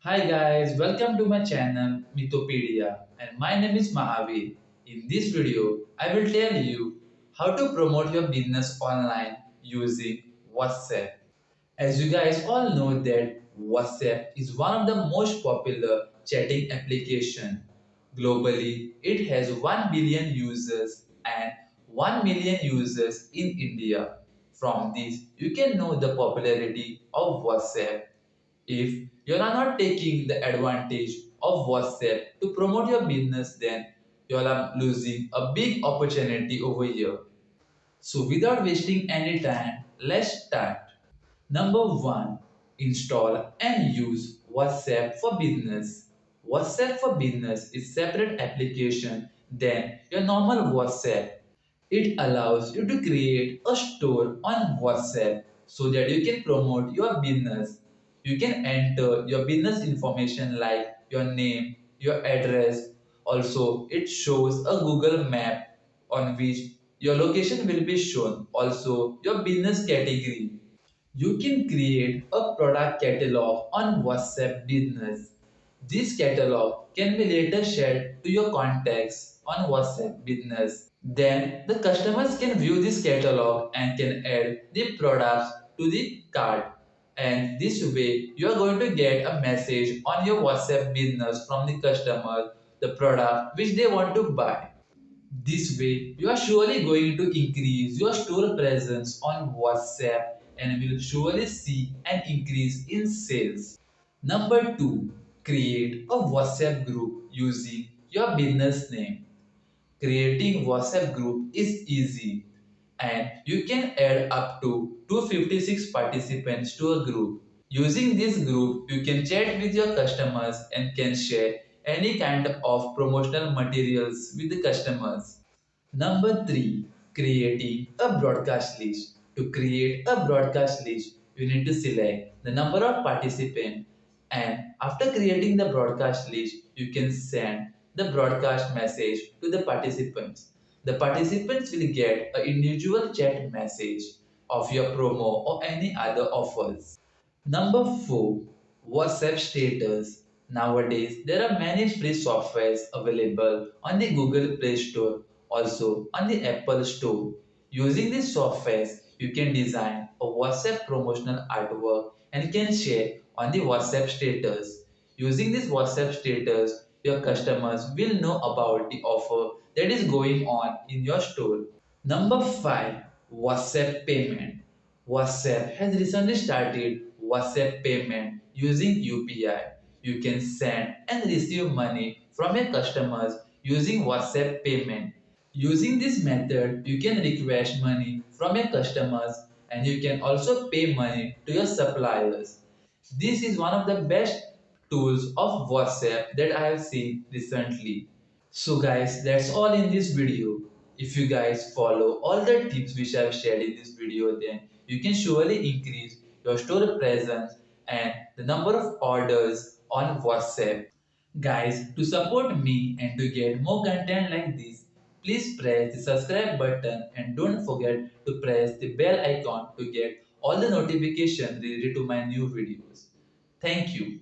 Hi guys, welcome to my channel Mitopedia and my name is Mahavir. In this video, I will tell you how to promote your business online using WhatsApp. As you guys all know that WhatsApp is one of the most popular chatting application. Globally, it has 1 billion users and 1 million users in India. From this, you can know the popularity of WhatsApp. If you are not taking the advantage of WhatsApp to promote your business, then you are losing a big opportunity over here. So without wasting any time, let's start. Number one, install and use WhatsApp for Business. WhatsApp for Business is separate application than your normal WhatsApp. It allows you to create a store on WhatsApp so that you can promote your business. You can enter your business information like your name, your address. Also, it shows a Google map on which your location will be shown. Also, your business category. You can create a product catalog on WhatsApp Business. This catalog can be later shared to your contacts on WhatsApp Business. Then the customers can view this catalog and can add the products to the cart. And this way, you are going to get a message on your WhatsApp Business from the customer, the product which they want to buy. This way, you are surely going to increase your store presence on WhatsApp and will surely see an increase in sales. Number two, create a WhatsApp group using your business name. Creating WhatsApp group is easy and you can add up to 256 participants to a group. Using this group, you can chat with your customers and can share any kind of promotional materials with the customers. Number three, creating a broadcast list. To create a broadcast list, you need to select the number of participants, and after creating the broadcast list, you can send the broadcast message to the participants. The participants will get an individual chat message of your promo or any other offers. Number 4, WhatsApp status. Nowadays, there are many free softwares available on the Google Play Store, also on the Apple Store. Using these softwares, you can design a WhatsApp promotional artwork and can share on the WhatsApp status. Using this WhatsApp status, your customers will know about the offer that is going on in your store. Number 5, WhatsApp payment. WhatsApp has recently started WhatsApp payment using UPI. You can send and receive money from your customers using WhatsApp payment. Using this method, you can request money from your customers and you can also pay money to your suppliers. This is one of the best tools of WhatsApp that I have seen recently. So guys, that's all in this video. If you guys follow all the tips which I have shared in this video, then you can surely increase your store presence and the number of orders on WhatsApp. Guys, to support me and to get more content like this, please press the subscribe button and don't forget to press the bell icon to get all the notifications related to my new videos. Thank you.